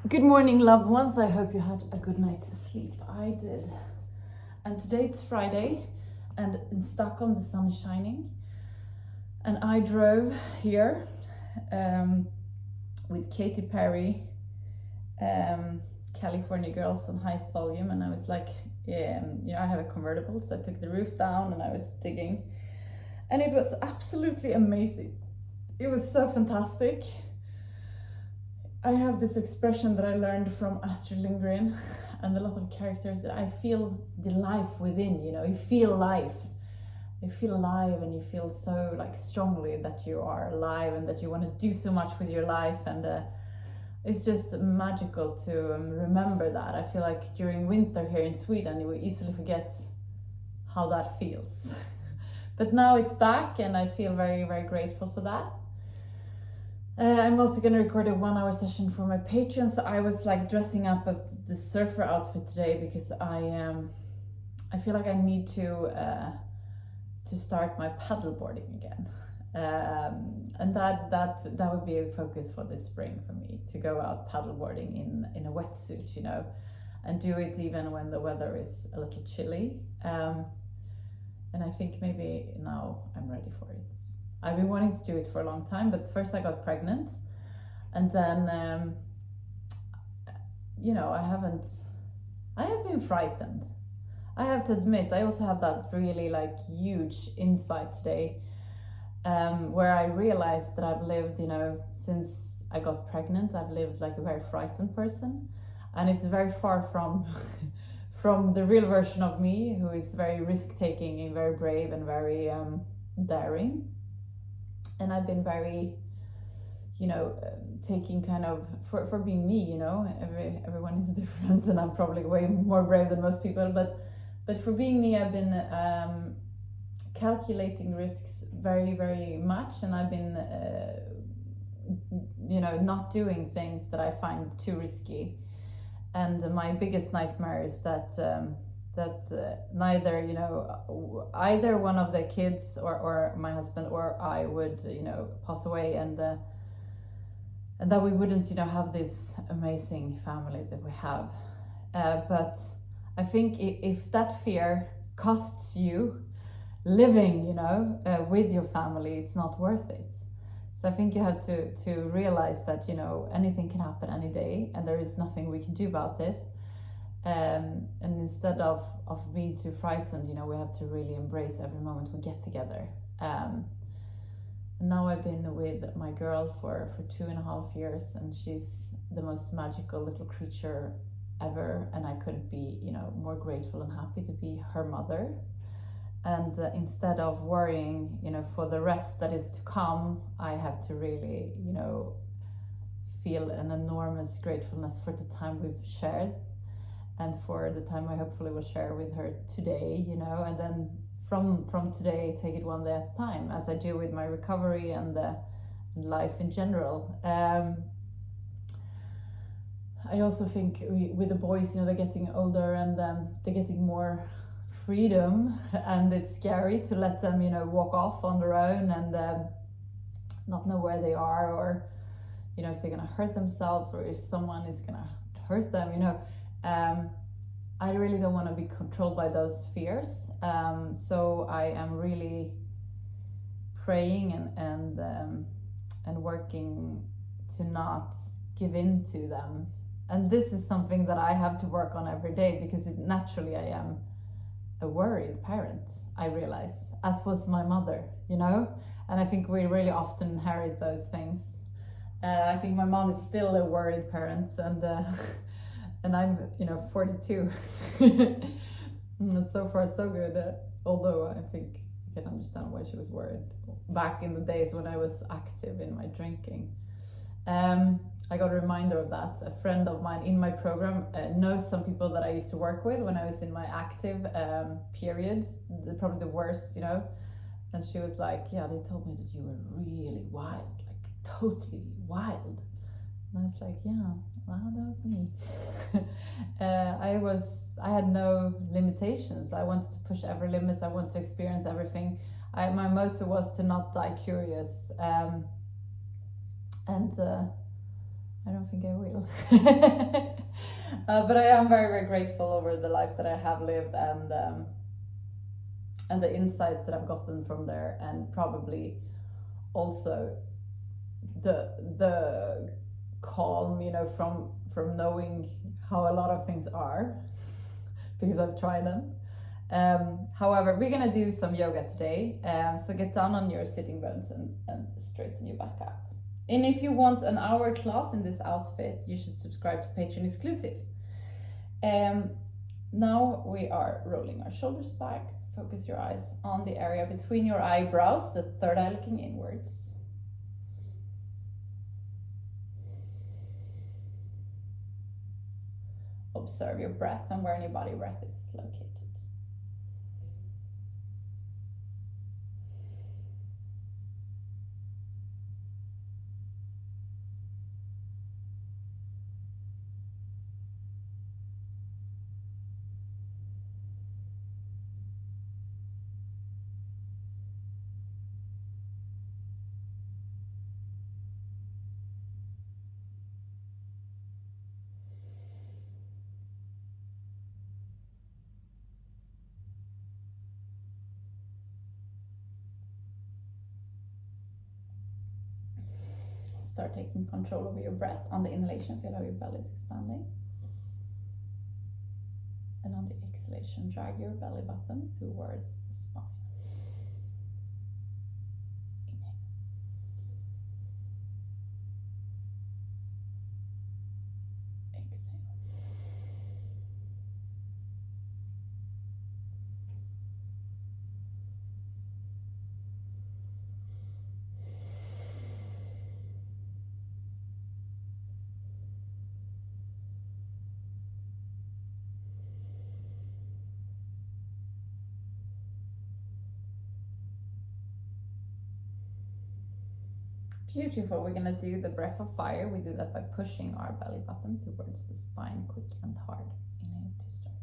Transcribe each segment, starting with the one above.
Good morning, loved ones. I hope you had a good night's sleep. I did. And today it's Friday, and in Stockholm the sun is shining. And I drove here with Katy Perry, California Girls on highest volume, and I was like, I have a convertible, so I took the roof down and I was digging, and it was absolutely amazing. It was so fantastic. I have this expression that I learned from Astrid Lindgren and a lot of characters, that I feel the life within, you feel life. You feel alive, and you feel so like strongly that you are alive and that you want to do so much with your life. And it's just magical to remember that. I feel like during winter here in Sweden, we easily forget how that feels. But now it's back, and I feel very, very grateful for that. I'm also going to record a 1-hour session for my patrons. So I was like dressing up the surfer outfit today because I feel like I need to start my paddleboarding again, and that would be a focus for this spring for me, to go out paddleboarding in a wetsuit, and do it even when the weather is a little chilly. And I think maybe now I'm ready for it. I've been wanting to do it for a long time, but first I got pregnant, and then I have been frightened. I have to admit, I also have that really like huge insight today, where I realized that I've lived, since I got pregnant, I've lived like a very frightened person, and it's very far from from the real version of me, who is very risk-taking and very brave and very daring. And I've been very, taking kind of, for being me, everyone is different, and I'm probably way more brave than most people, but for being me, I've been calculating risks very, very much, and I've been, not doing things that I find too risky. And my biggest nightmare is that neither, either one of the kids or my husband or I would, pass away, and that we wouldn't, have this amazing family that we have. But I think if that fear costs you living, with your family, it's not worth it. So I think you have to realize that, anything can happen any day, and there is nothing we can do about this. And instead of being too frightened, we have to really embrace every moment we get together. Now I've been with my girl for 2.5 years, and she's the most magical little creature ever, and I couldn't be, more grateful and happy to be her mother. And instead of worrying, for the rest that is to come, I have to really, feel an enormous gratefulness for the time we've shared, and for the time I hopefully will share with her today, and then from today, take it one day at a time, as I do with my recovery and life in general. I also think with the boys, they're getting older, and they're getting more freedom, and it's scary to let them, walk off on their own, and not know where they are, or, if they're gonna hurt themselves, or if someone is gonna hurt them, I really don't want to be controlled by those fears. So I am really praying and working to not give in to them. And this is something that I have to work on every day, because naturally I am a worried parent, I realize, as was my mother, and I think we really often inherit those things. I think my mom is still a worried parent, and I'm 42. And so far so good, although I think you can understand why she was worried back in the days when I was active in my drinking. I got a reminder of that. A friend of mine in my program knows some people that I used to work with when I was in my active period, probably the worst, and she was like, yeah, they told me that you were really wild, like totally wild. And I was like, yeah, wow, that was me. I had no limitations. I wanted to push every limit. I wanted to experience everything. My motto was to not die curious. And I don't think I will. But I am very, very grateful over the life that I have lived, and the insights that I've gotten from there, and probably also the calm, you know, from knowing how a lot of things are, because I've tried them. However, we're gonna do some yoga today, so get down on your sitting bones and straighten your back up. And if you want an hour class in this outfit, you should subscribe to Patreon exclusive. Now we are rolling our shoulders back. Focus your eyes on the area between your eyebrows, the third eye looking inwards. Observe your breath and where in your body breath is located. Start taking control over your breath. On the inhalation, feel how your belly is expanding. And on the exhalation, drag your belly button towards the spine. Inhale. Exhale. Beautiful. We're gonna do the breath of fire. We do that by pushing our belly button towards the spine, quick and hard. Inhale to start.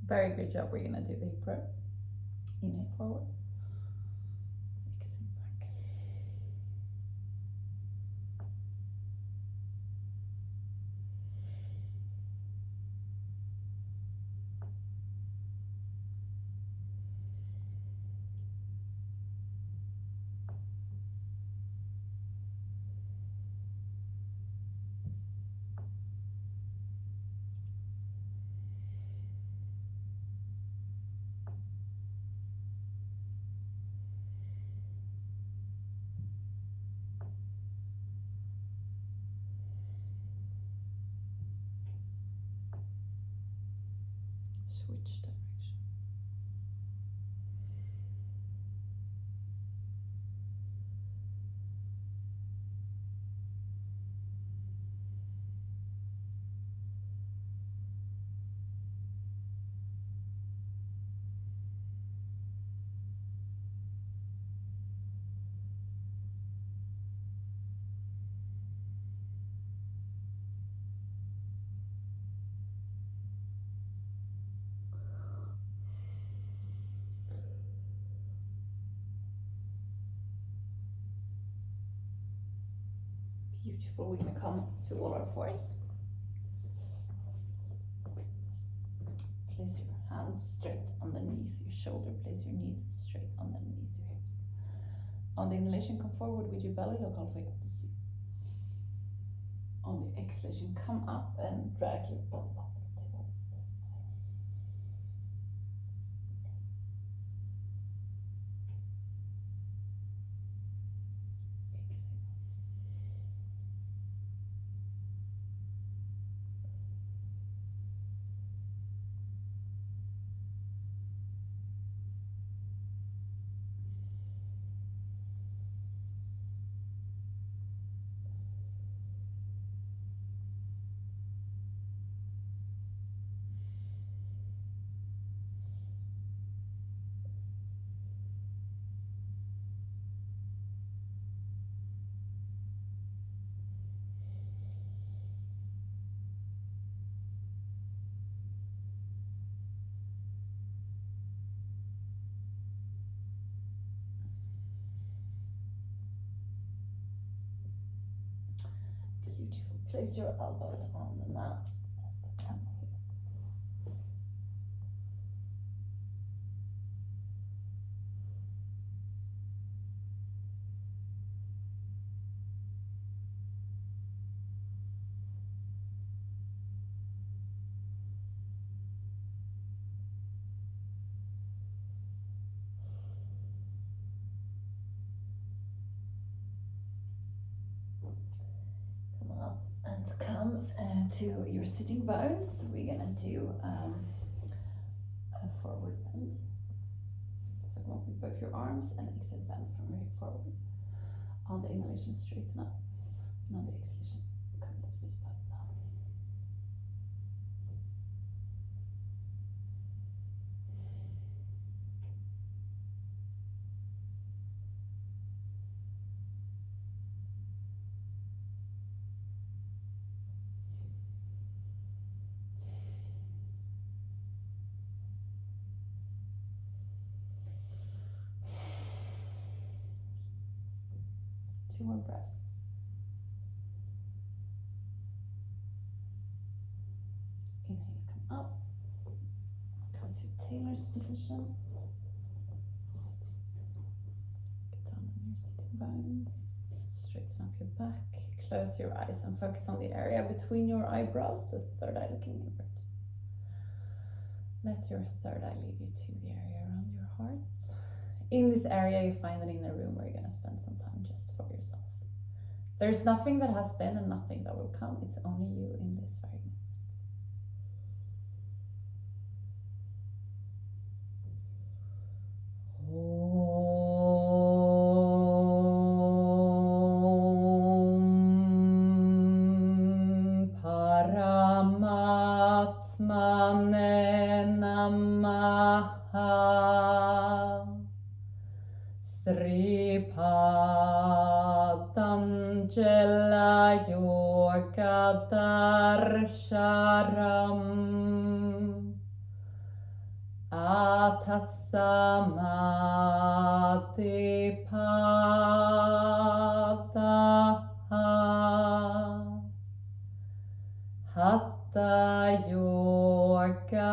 Very good job. We're gonna do the hip row. Inhale forward. Exhale back. Switch direction. Beautiful. We're gonna come to all our fours. Place your hands straight underneath your shoulder. Place your knees straight underneath your hips. On the inhalation, come forward with your belly, look halfway up the seat. On the exhalation, come up and drag your belly button towards the spine. Exhale. Beautiful. Place your elbows on the mat. Come here. Come up and come to your sitting bones. So we're gonna do a forward bend. So come up with both your arms and exhale, bend from your hip forward. On the inhalation, straighten up. And on the exhalation, come a little bit further down. Two more breaths. Inhale, come up. Go to Taylor's position. Get down on your sitting bones. Straighten up your back. Close your eyes and focus on the area between your eyebrows, the third eye looking inwards. Let your third eye lead you to the area around your heart. In this area, you find an inner room where you're going to spend some time just for yourself. There's nothing that has been and nothing that will come. It's only you in this very moment. Paramatmane Namaha Sripadanjala Yoga Darsharam Atasamati Padaha Hatha Yoga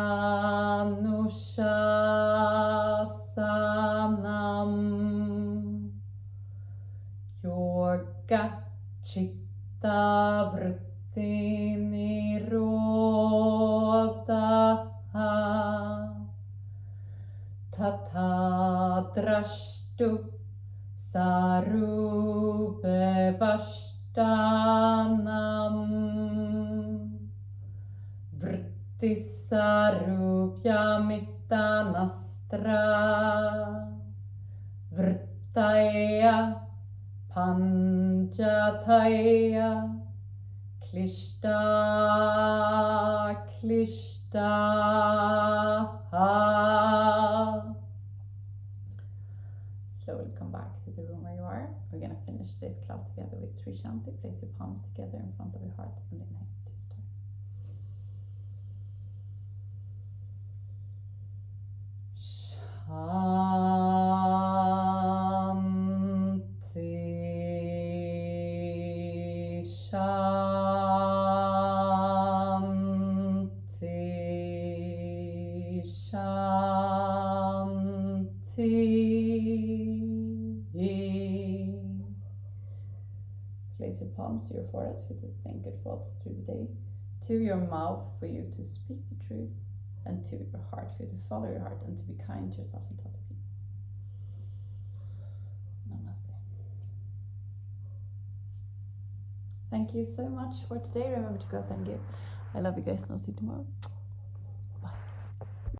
Nushasanam Yoga Chitta Vritti Nirodha Tata Drashtu Sarube Vashtanam Vritti Sarupya Mittanastra Vrittaya Panjataya Klishta Klishta Slowly come back to the room where you are. We're going to finish today's class together with Trishanti. Place your palms together in front of your heart and inhale to start. Shanti, Shanti, Shanti. Place your palms to your forehead for you to think good thoughts through the day. To your mouth for you to speak the truth. And to your heart for you to follow your heart and to be kind to yourself and to other people. Namaste. Thank you so much for today. Remember to go out and give. I love you guys and I'll see you tomorrow.